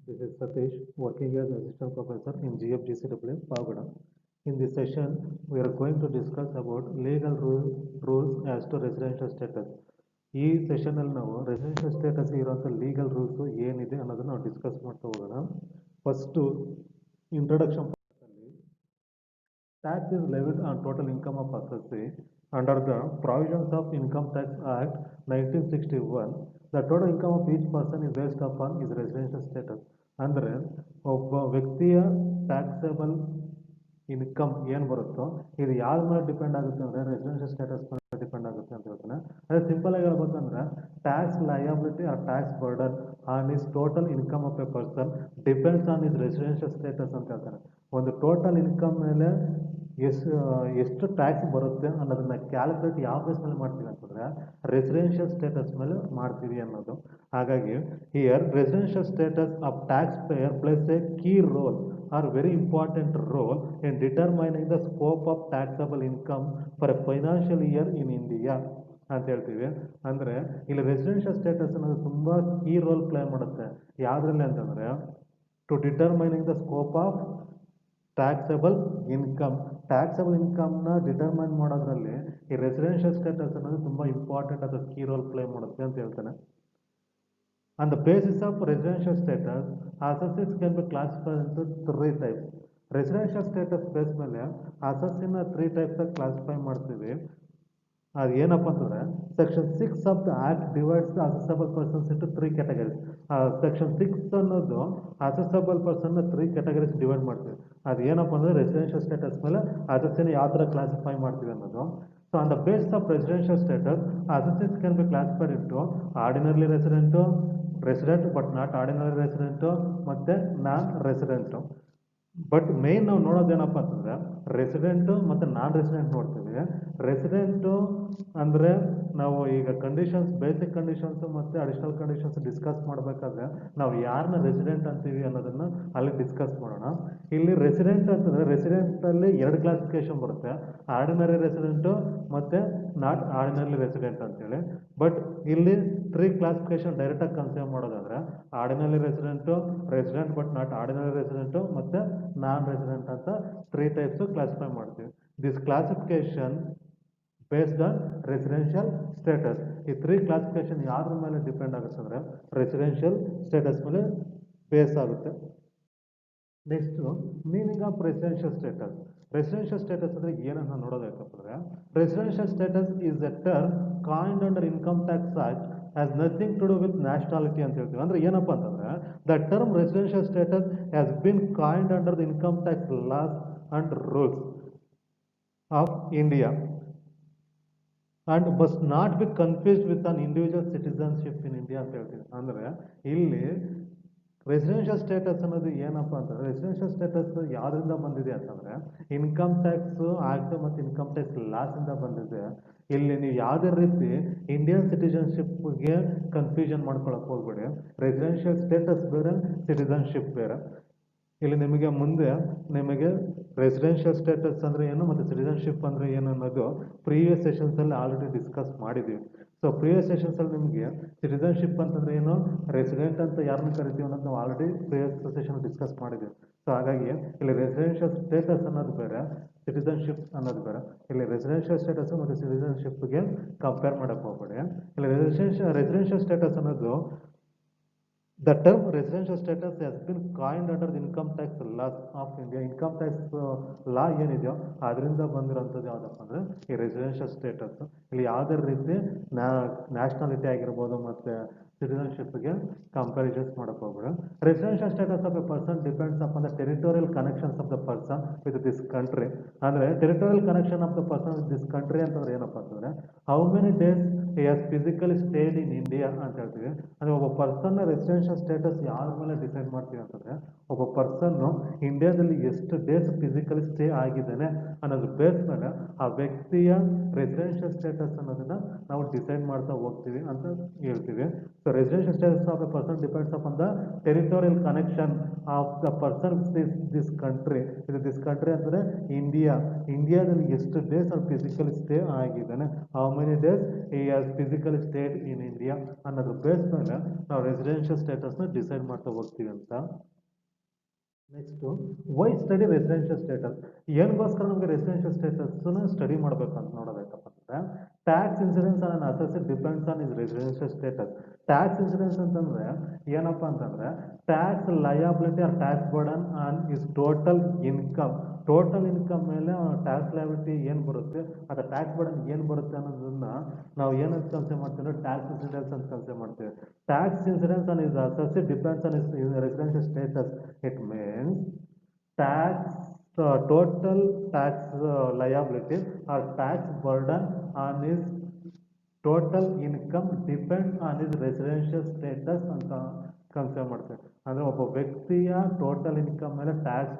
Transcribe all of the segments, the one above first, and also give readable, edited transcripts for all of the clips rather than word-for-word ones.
This is Satish, working as assistant professor in GFGCW, Pavagada. In this session, we are going to discuss about rules as to residential status. ಈ session ಅಲ್ಲಿ ನಾವು residential status ಇರುವಂಥ legal rules ಏನಿದೆ ಅನ್ನೋದನ್ನ ನಾವು discuss ಮಾಡ್ತಾ ಹೋಗೋಣ. First introduction ಅಲ್ಲಿ tax is levied on total income of assessee under the provisions of income tax act 1961. The total income of each person is based upon is residential status. ಅಂದರೆ ಒಬ್ಬ ವ್ಯಕ್ತಿಯ taxable income ಏನು ಬರುತ್ತೋ ಇದು ಯಾವ್ದು ಮೇಲೆ depend ಆಗುತ್ತೆ ಅಂದರೆ ರೆಸಿಡೆನ್ಷಿಯಲ್ ಸ್ಟೇಟಸ್ ಮೇಲೆ ಡಿಪೆಂಡ್ ಆಗುತ್ತೆ ಅಂತ ಹೇಳ್ತಾನೆ. ಅದೇ ಸಿಂಪಲ್ ಆಗಿ ಹೇಳ್ಬೇಕಂದ್ರೆ tax liability or tax burden on his total income of a person depends on his residential status ಅಂತ ಹೇಳ್ತಾನೆ. ಒಂದು ಟೋಟಲ್ ಇನ್ಕಮ್ ಮೇಲೆ ಎಷ್ಟು ಟ್ಯಾಕ್ಸ್ ಬರುತ್ತೆ ಅನ್ನೋದನ್ನ ಕ್ಯಾಲ್ಕುಲೇಟ್ ಯಾವ ಬೇಸ್ ಮೇಲೆ ಮಾಡ್ತೀವಿ ಅಂತಂದ್ರೆ ರೆಸಿಡೆನ್ಷಿಯಲ್ ಸ್ಟೇಟಸ್ ಮೇಲೆ ಮಾಡ್ತೀವಿ ಅನ್ನೋದು. ಹಾಗಾಗಿ here residential status of tax payer plays a key role or very important role in determining the scope of taxable income for a financial year in India ಅಂತ ಹೇಳ್ತೀವಿ. ಅಂದರೆ ಇಲ್ಲಿ ರೆಸಿಡೆನ್ಷಿಯಲ್ ಸ್ಟೇಟಸ್ ಅನ್ನೋದು ತುಂಬ ಕೀ ರೋಲ್ ಪ್ಲೇ ಮಾಡುತ್ತೆ. ಯಾವುದ್ರಲ್ಲಿ ಅಂತಂದರೆ to determining the scope of taxable income. Taxable ಇನ್ಕಮ್ನ ಡಿಟರ್ಮೈನ್ ಮಾಡೋದ್ರಲ್ಲಿ ಈ ರೆಸಿಡೆನ್ಷಿಯಲ್ ಸ್ಟೇಟಸ್ ಅನ್ನೋದು ತುಂಬ ಇಂಪಾರ್ಟೆಂಟ್ ಅದು ಕೀ ರೋಲ್ ಪ್ಲೇ ಮಾಡುತ್ತೆ ಅಂತ ಹೇಳ್ತಾನೆ. On the basis of residential status, assets can be classified into three types. Residential status base ಮೇಲೆ ಅಸಸ್ಸಿನ 3 types ಆಗಿ ಕ್ಲಾಸಿಫೈ ಮಾಡ್ತೀವಿ. ಅದು ಏನಪ್ಪ ಅಂತಂದರೆ section 6 of the act divides the assessable persons into 3 categories. Section 6 ಅನ್ನೋದು ಅಸೆಸಬಲ್ ಪರ್ಸನ್ನ 3 ಕ್ಯಾಟಗರೀಸ್ ಡಿವೈಡ್ ಮಾಡ್ತೀವಿ. ಅದು ಏನಪ್ಪ ಅಂದರೆ ರೆಸಿಡೆನ್ಷಿಯಲ್ ಸ್ಟೇಟಸ್ ಮೇಲೆ ಅಸಸ್ಸಿನ ಯಾವ ಥರ ಕ್ಲಾಸಿಫೈ ಮಾಡ್ತೀವಿ ಅನ್ನೋದು. So on the basis of residential status, assets can be classified into ordinarily resident but not ordinary resident ಮತ್ತೆ ನಾನ್ ರೆಸಿಡೆಂಟ್. ಬಟ್ ಮೇನ್ ನಾವು ನೋಡೋದೇನಪ್ಪ ಅಂತಂದರೆ ರೆಸಿಡೆಂಟು ಮತ್ತು ನಾನ್ ರೆಸಿಡೆಂಟ್ ನೋಡ್ತೀವಿ. ರೆಸಿಡೆಂಟು ಅಂದರೆ ನಾವು ಈಗ ಕಂಡೀಷನ್ಸ್ ಬೇಸಿಕ್ ಕಂಡೀಷನ್ಸು ಮತ್ತು ಅಡಿಷನಲ್ ಕಂಡೀಷನ್ಸ್ ಡಿಸ್ಕಸ್ ಮಾಡಬೇಕಾದ್ರೆ ನಾವು ಯಾರನ್ನ ರೆಸಿಡೆಂಟ್ ಅಂತೀವಿ ಅನ್ನೋದನ್ನು ಅಲ್ಲಿ ಡಿಸ್ಕಸ್ ಮಾಡೋಣ. ಇಲ್ಲಿ ರೆಸಿಡೆಂಟ್ ಅಂತಂದರೆ ರೆಸಿಡೆಂಟಲ್ಲಿ 2 ಕ್ಲಾಸಿಫಿಕೇಶನ್ ಬರುತ್ತೆ, ಆರ್ಡಿನರಿ ರೆಸಿಡೆಂಟು ಮತ್ತು ನಾಟ್ ಆರ್ಡಿನರಿ ರೆಸಿಡೆಂಟ್ ಅಂತೇಳಿ. ಬಟ್ ಇಲ್ಲಿ 3 ಕ್ಲಾಸಿಫಿಕೇಶನ್ ಡೈರೆಕ್ಟಾಗಿ ಕನ್ಸಿಡರ್ ಮಾಡೋದಾದರೆ ordinary resident, resident but not ordinary resident ಮತ್ತು ನಾನ್ ರೆಸಿಡೆಂಟ್ ಅಂತ 3 ಟೈಪ್ಸು ಕ್ಲಾಸಿಫೈ ಮಾಡ್ತೀವಿ. This classification based on residential status. ಈ 3 ಕ್ಲಾಸಿಫಿಕೇಶನ್ ಯಾವ್ದ್ರ ಮೇಲೆ ಡಿಪೆಂಡ್ ಆಗುತ್ತೆ ಅಂದರೆ ರೆಸಿಡೆನ್ಷಿಯಲ್ ಸ್ಟೇಟಸ್ ಮೇಲೆ ಬೇಸ್ ಆಗುತ್ತೆ. Next meaning of residential status. Residential status ಅಂದರೆ ಏನನ್ನ ನೋಡೋದಕ್ಕಪ್ಪ ಅಂದರೆ residential status is A term coined under income tax act has nothing to do with nationality ಅಂತ ಹೇಳ್ತೀವಿ. ಅಂದರೆ ಏನಪ್ಪ ಅಂತಂದರೆ the term residential status has been coined under the income tax laws and rules of India and must not be confused with an individual citizenship in India ಅಂತ ಹೇಳ್ತೀವಿ. ಅಂದರೆ ಇಲ್ಲಿ residential status ಅನ್ನೋದು ಏನಪ್ಪ ಅಂತಂದರೆ ರೆಸಿಡೆನ್ಷಿಯಲ್ ಸ್ಟೇಟಸ್ ಯಾವುದರಿಂದ ಬಂದಿದೆ ಅಂತಂದರೆ ಇನ್ಕಮ್ ಟ್ಯಾಕ್ಸು ಆಕ್ಟ್ ಮತ್ತು ಇನ್ಕಮ್ ಟ್ಯಾಕ್ಸ್ ಲಾಸಿಂದ ಬಂದಿದೆ. ಇಲ್ಲಿ ನೀವು ಯಾವುದೇ ರೀತಿ ಇಂಡಿಯನ್ ಸಿಟಿಜನ್ಶಿಪ್ಗೆ ಕನ್ಫ್ಯೂಷನ್ ಮಾಡ್ಕೊಳಕ್ಕೆ ಹೋಗ್ಬೇಡಿ. ರೆಸಿಡೆನ್ಷಿಯಲ್ ಸ್ಟೇಟಸ್ ಬೇರೆ, ಸಿಟಿಜನ್ಶಿಪ್ ಬೇರೆ. ಇಲ್ಲಿ ನಿಮಗೆ ರೆಸಿಡೆನ್ಷಿಯಲ್ ಸ್ಟೇಟಸ್ ಅಂದರೆ ಏನು ಮತ್ತು ಸಿಟಿಜನ್ಶಿಪ್ ಅಂದರೆ ಏನು ಅನ್ನೋದು ಪ್ರೀವಿಯಸ್ ಸೆಷನ್ಸಲ್ಲಿ ಆಲ್ರೆಡಿ ಡಿಸ್ಕಸ್ ಮಾಡಿದ್ದೀವಿ. ಸೊ ಪ್ರೀವಿಯಸ್ ಸೆಷನ್ಸಲ್ಲಿ ನಿಮಗೆ ಸಿಟಿಜನ್ಶಿಪ್ ಅಂತಂದರೆ ಏನು, ರೆಸಿಡೆಂಟ್ ಅಂತ ಯಾರನ್ನ ಕರಿತೀವಿ ಅನ್ನೋದು ನಾವು ಆಲ್ರೆಡಿ ಪ್ರೀವಿಯಸ್ ಸೆಷನ್ ಡಿಸ್ಕಸ್ ಮಾಡಿದ್ದೀವಿ. ಸೊ ಹಾಗಾಗಿ ಇಲ್ಲಿ ರೆಸಿಡೆನ್ಷಿಯಲ್ ಸ್ಟೇಟಸ್ ಅನ್ನೋದು ಬೇರೆ, ಸಿಟಿಜನ್ಶಿಪ್ ಅನ್ನೋದು ಬೇರೆ. ಇಲ್ಲಿ ರೆಸಿಡೆನ್ಷಿಯಲ್ ಸ್ಟೇಟಸ್ ಮತ್ತು ಸಿಟಿಜನ್ಶಿಪ್ಗೆ ಕಂಪೇರ್ ಮಾಡೋಕ್ಕೆ ಹೋಗ್ಬೇಡಿ. ಇಲ್ಲಿ ರೆಸಿಡೆನ್ಷಿಯಲ್ ಸ್ಟೇಟಸ್ ಅನ್ನೋದು the term residential status has been coined under the income tax laws of India. Income tax law ಏನಿದೆಯೋ ಅದರಿಂದ ಬಂದಿರೋಂಥದ್ದು ಯಾವುದಪ್ಪ ಅಂದರೆ ಈ ರೆಸಿಡೆನ್ಷಿಯಲ್ ಸ್ಟೇಟಸ್. ಇಲ್ಲಿ ಯಾವುದೇ ರೀತಿ ನ್ಯಾಷನಾಲಿಟಿ ಆಗಿರ್ಬೋದು ಮತ್ತು ಸಿಟಿಜನ್ಶಿಪ್ಗೆ ಕಂಪ್ಯಾರಿಸನ್ಸ್ ಮಾಡೋಕ್ಕೆ ಹೋಗ್ಬೇಡ. Residential status of a person depends upon the territorial connections of the person with this country. ಅಂದರೆ territorial connection of the person with this country ಅಂತಂದ್ರೆ ಏನಪ್ಪ ಅಂತಂದರೆ how many days he has physically stayed in India ಅಂತ ಹೇಳ್ತೀವಿ. ಅಂದರೆ ಒಬ್ಬ ಪರ್ಸನ್ನ residential status ಯಾವ್ದ್ರ ಮೇಲೆ ಡಿಸೈಡ್ ಮಾಡ್ತೀವಿ ಅಂತಂದರೆ ಒಬ್ಬ ಪರ್ಸನ್ನು ಇಂಡಿಯಾದಲ್ಲಿ ಎಷ್ಟು ಡೇಸ್ ಫಿಸಿಕಲಿ ಸ್ಟೇ ಆಗಿದ್ದಾನೆ ಅನ್ನೋದು ಬೇಸ್ ಮೇಲೆ ಆ ವ್ಯಕ್ತಿಯ ರೆಸಿಡೆನ್ಷಿಯಲ್ ಸ್ಟೇಟಸ್ ಅನ್ನೋದನ್ನ ನಾವು ಡಿಸೈಡ್ ಮಾಡ್ತಾ ಹೋಗ್ತೀವಿ ಅಂತ ಹೇಳ್ತೀವಿ. So residential status of a person depends upon the territorial connection of the person this country. ಇದು ದಿಸ್ ಕಂಟ್ರಿ ಅಂದರೆ ಇಂಡಿಯಾದಲ್ಲಿ ಎಷ್ಟು ಡೇಸ್ ಅವ್ರು ಫಿಸಿಕಲಿ ಸ್ಟೇ ಆಗಿದ್ದಾನೆ, how many days he has physical state in India ಅನ್ನೋದ್ರ ಬೇಸ್ ಮೇಲೆ ನಾವು residential ಸ್ಟೇಟಸ್ನ ಡಿಸೈಡ್ ಮಾಡ್ತಾ ಹೋಗ್ತೀವಿ ಅಂತ. Next, why study residential status? ಏನಗೋಸ್ಕರ ನಮಗೆ ರೆಸಿಡೆನ್ಷಿಯಲ್ ಸ್ಟೇಟಸ್ನ ಸ್ಟಡಿ ಮಾಡ್ಬೇಕಂತ ನೋಡೋದಕ್ಕಪ್ಪ ಅಂದ್ರೆ, tax incidence on assessed depends on his residential status. Tax incidence ಅಂತಂದ್ರೆ ಏನಪ್ಪಾ ಅಂತಂದ್ರೆ, tax liability or tax burden on his total income. Total income ಮೇಲೆ ಟ್ಯಾಕ್ಸ್ ಲಯಬಿಲಿಟಿ ಏನು ಬರುತ್ತೆ, ಅಥವಾ ಟ್ಯಾಕ್ಸ್ ಬರ್ಡನ್ ಏನು ಬರುತ್ತೆ ಅನ್ನೋದನ್ನ ನಾವು ಏನಂತ ಕನ್ಸಿಡರ್ ಮಾಡ್ತೀವಿ ಅಂದ್ರೆ ಟ್ಯಾಕ್ಸ್ ಇನ್ಸಿಡೆನ್ಸ್ ಅಂತ ಕನ್ಸಿಡರ್ ಮಾಡ್ತೀವಿ. Tax incidence on is assessed depends on his residential status. It means tax total tax liability or tax burden on his total income depends on his residential status ಅಂತ consider ಮಾಡ್ತೇವೆ. ಅಂದರೆ ಒಬ್ಬ ವ್ಯಕ್ತಿಯ total income ಮೇಲೆ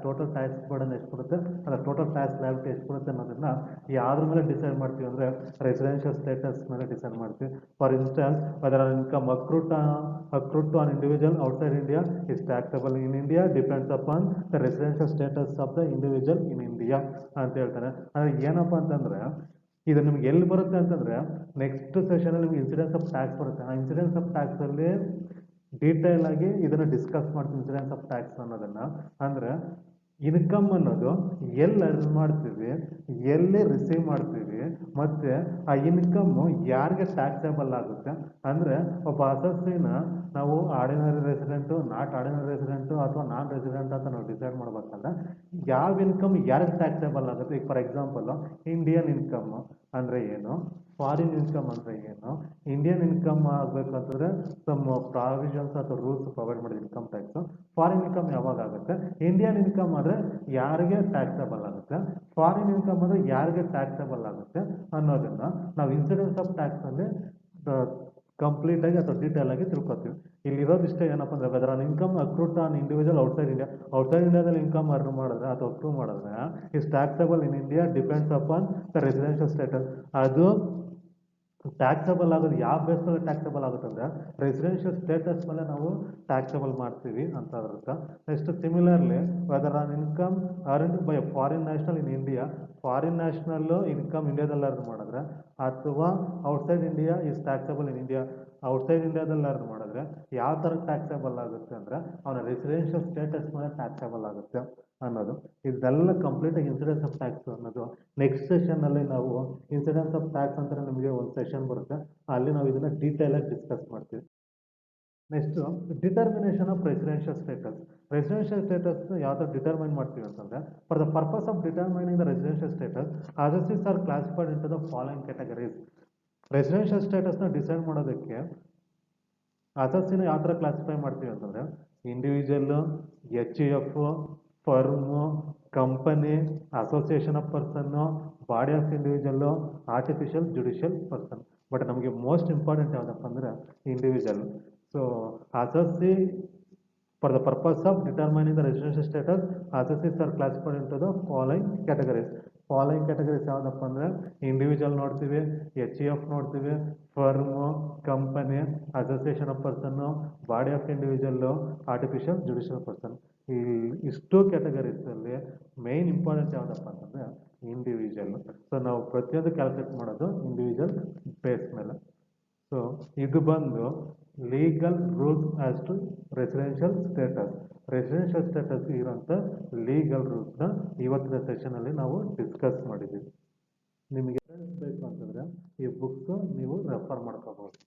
total tax burden ಎಷ್ಟು ಬರುತ್ತೆ, ಅಲ್ಲ total tax liability ಎಷ್ಟು ಬರುತ್ತೆ ಅನ್ನೋದನ್ನ ಯಾವ್ದ್ರ ಮೇಲೆ ಡಿಸೈಡ್ ಮಾಡ್ತೀವಿ ಅಂದರೆ ರೆಸಿಡೆನ್ಷಿಯಲ್ ಸ್ಟೇಟಸ್ ಮೇಲೆ ಡಿಸೈಡ್ ಮಾಡ್ತೀವಿ. For instance, whether income accrued to an individual outside India is taxable in India depends upon the residential status of the individual in India ಅಂತ ಹೇಳ್ತಾರೆ. ಅಂದರೆ ಏನಪ್ಪ ಅಂತಂದ್ರೆ, ಇದು ನಿಮ್ಗೆ ಎಲ್ಲಿ ಬರುತ್ತೆ ಅಂತಂದ್ರೆ ನೆಕ್ಸ್ಟ್ ಸೆಷನ್ ಅಲ್ಲಿ ನಿಮ್ಗೆ ಇನ್ಸಿಡೆನ್ಸ್ ಆಫ್ ಟ್ಯಾಕ್ಸ್ ಬರುತ್ತೆ. ಆ ಇನ್ಸಿಡೆನ್ಸ್ ಆಫ್ ಟ್ಯಾಕ್ಸ್ ಅಲ್ಲಿ ಡೀಟೇಲ್ ಆಗಿ ಇದನ್ನ ಡಿಸ್ಕಸ್ ಮಾಡ್ತೀವಿ, ಇನ್ಸಿಡೆನ್ಸ್ ಆಫ್ ಟ್ಯಾಕ್ಸ್ ಅನ್ನೋದನ್ನ. ಅಂದ್ರೆ ಇನ್ಕಮ್ ಅನ್ನೋದು ಎಲ್ಲಿ ಅರ್ನ್ ಮಾಡ್ತೀವಿ, ಎಲ್ಲಿ ರಿಸೀವ್ ಮಾಡ್ತೀವಿ, ಮತ್ತೆ ಆ ಇನ್ಕಮ್ ಯಾರಿಗೆ ಟ್ಯಾಕ್ಸೇಬಲ್ ಆಗುತ್ತೆ. ಅಂದ್ರೆ ಒಬ್ಬ ಅಸಸ್ಸಿನ ನಾವು ordinary resident, not ordinary resident ಅಥವಾ ನಾನ್ ರೆಸಿಡೆಂಟ್ ಅಂತ ನಾವು ಡಿಸೈಡ್ ಮಾಡ್ಬೇಕಂದ್ರೆ ಯಾವ ಇನ್ಕಮ್ ಯಾರಿಗೆ ಟ್ಯಾಕ್ಸೇಬಲ್ ಆಗುತ್ತೆ. ಈಗ ಫಾರ್ ಎಕ್ಸಾಂಪಲ್ ಇಂಡಿಯನ್ ಇನ್ಕಮ್ ಅಂದ್ರೆ ಏನು, ಫಾರಿನ್ ಇನ್ಕಮ್ ಅಂದ್ರೆ ಏನು. ಇಂಡಿಯನ್ ಇನ್ಕಮ್ ಆಗ್ಬೇಕಂತಂದ್ರೆ ಸಮ್ ಪ್ರಾವಿಷನ್ಸ್ ಅಥವಾ ರೂಲ್ಸ್ ಪ್ರೊವೈಡ್ ಮಾಡಿದ ಇನ್ಕಮ್ ಟ್ಯಾಕ್ಸ್. ಫಾರಿನ್ ಇನ್ಕಮ್ ಯಾವಾಗ ಆಗುತ್ತೆ, ಇಂಡಿಯನ್ ಇನ್ಕಮ್ ಆದ್ರೆ ಯಾರಿಗೆ ಟ್ಯಾಕ್ಸೇಬಲ್ ಆಗುತ್ತೆ, ಫಾರಿನ್ ಇನ್ಕಮ್ ಅಂದ್ರೆ ಯಾರಿಗೆ ಟ್ಯಾಕ್ಸೇಬಲ್ ಆಗುತ್ತೆ ಅನ್ನೋದನ್ನ ನಾವು ಇನ್ಸಿಡೆನ್ಸ್ ಆಫ್ ಟ್ಯಾಕ್ಸ್ ಅಲ್ಲಿ ಕಂಪ್ಲೀಟ್ ಆಗಿ ಅಥವಾ ಡೀಟೇಲ್ ಆಗಿ ತಿಳ್ಕೊತೀವಿ. ಇಲ್ಲಿ ಇರೋದಿಷ್ಟೇ ಏನಪ್ಪ ಅಂದ್ರೆ, whether on income accrued on individual outside India. Outside ಇಂಡಿಯಾದಲ್ಲಿ ಇನ್ಕಮ್ ಅರ್ನ್ ಮಾಡಿದ್ರೆ ಅಥವಾ ಅಕ್ರೂವ್ ಮಾಡಿದ್ರೆ is taxable in India depends upon the residential status. ಅದು ಟ್ಯಾಕ್ಸೇಬಲ್ ಆಗೋದು ಯಾವ ಬೇಸ್ ಮೇಲೆ ಟ್ಯಾಕ್ಸೇಬಲ್ ಆಗುತ್ತೆ ಅಂದ್ರೆ ರೆಸಿಡೆನ್ಷಿಯಲ್ ಸ್ಟೇಟಸ್ ಮೇಲೆ ನಾವು ಟ್ಯಾಕ್ಸೇಬಲ್ ಮಾಡ್ತೀವಿ ಅಂತ ಅರ್ಥ. Next, similarly whether on income earned by foreign national in India. Foreign national income ಇಂಡಿಯಾದಲ್ಲಿ ಅರ್ನ್ ಮಾಡಿದ್ರೆ ಅಥವಾ outside India is taxable in India. Outside ಇಂಡಿಯಾದಲ್ಲಿ ಅರ್ನ್ ಮಾಡಿದ್ರೆ ಯಾವ ಥರ ಟ್ಯಾಕ್ಸೇಬಲ್ ಆಗುತ್ತೆ ಅಂದ್ರೆ ಅವನ ರೆಸಿಡೆನ್ಷಿಯಲ್ ಸ್ಟೇಟಸ್ ಮೇಲೆ ಟ್ಯಾಕ್ಸೇಬಲ್ ಆಗುತ್ತೆ ಅನ್ನೋದು. ಇದೆಲ್ಲ ಕಂಪ್ಲೀಟ್ ಆಗಿ ಇನ್ಸಿಡೆನ್ಸ್ ಆಫ್ ಟ್ಯಾಕ್ಸ್ ಅನ್ನೋದು ನೆಕ್ಸ್ಟ್ ಸೆಷನ್ ಅಲ್ಲಿ ನಾವು ಇನ್ಸಿಡೆನ್ಸ್ ಆಫ್ ಟ್ಯಾಕ್ಸ್ ಅಂತ ನಿಮಗೆ ಒಂದು ಸೆಷನ್ ಬರುತ್ತೆ, ಅಲ್ಲಿ ನಾವು ಇದನ್ನ ಡೀಟೇಲ್ ಆಗಿ ಡಿಸ್ಕಸ್ ಮಾಡ್ತೀವಿ. Next, determination of residential status. Residential status ಯಾವ ಥರ ಡಿಟರ್ಮೈನ್ ಮಾಡ್ತೀವಿ ಅಂತಂದ್ರೆ, for the purpose of determining the residential status assessees are classified into the following categories. Residential ಸ್ಟೇಟಸ್ನ ಡಿಸೈಡ್ ಮಾಡೋದಕ್ಕೆ ಅಸೆಸ್ಸಿನ ಯಾವ ಥರ ಕ್ಲಾಸಿಫೈ ಮಾಡ್ತೀವಿ ಅಂತಂದ್ರೆ, individual, HUF, firm, company, association of person, body of individual, artificial, judicial person. But ನಮಗೆ most important ಯಾವುದಪ್ಪ ಅಂದ್ರೆ individual. So assessee, for the purpose of determining the residential status, assessees are classified into the following categories. Following categories ಯಾವುದಪ್ಪ ಅಂದರೆ individual ನೋಡ್ತೀವಿ, HUF ನೋಡ್ತೀವಿ, firm, company, association of person, body of individual, artificial, judicial person. ಈ ಇಷ್ಟು ಕ್ಯಾಟಗರೀಸಲ್ಲಿ main important ಯಾವುದಪ್ಪ ಅಂತಂದರೆ individual. So ನಾವು ಪ್ರತಿಯೊಂದು ಕ್ಯಾಲ್ಕುಲೇಟ್ ಮಾಡೋದು ಇಂಡಿವಿಜುವಲ್ ಬೇಸ್ ಮೇಲೆ. ಸೊ ಇದು ಬಂದು legal rules as to residential status. Residential status ಇರೋಂಥ ಲೀಗಲ್ ರೂಲ್ಸ್ನ ಇವತ್ತಿನ ಸೆಷನಲ್ಲಿ ನಾವು ಡಿಸ್ಕಸ್ ಮಾಡಿದ್ದೀವಿ. ನಿಮಗೆ ಬೇಕು ಅಂತಂದರೆ ಈ ಬುಕ್ಸ್ ನೀವು ರೆಫರ್ ಮಾಡ್ಕೋಬಹುದು.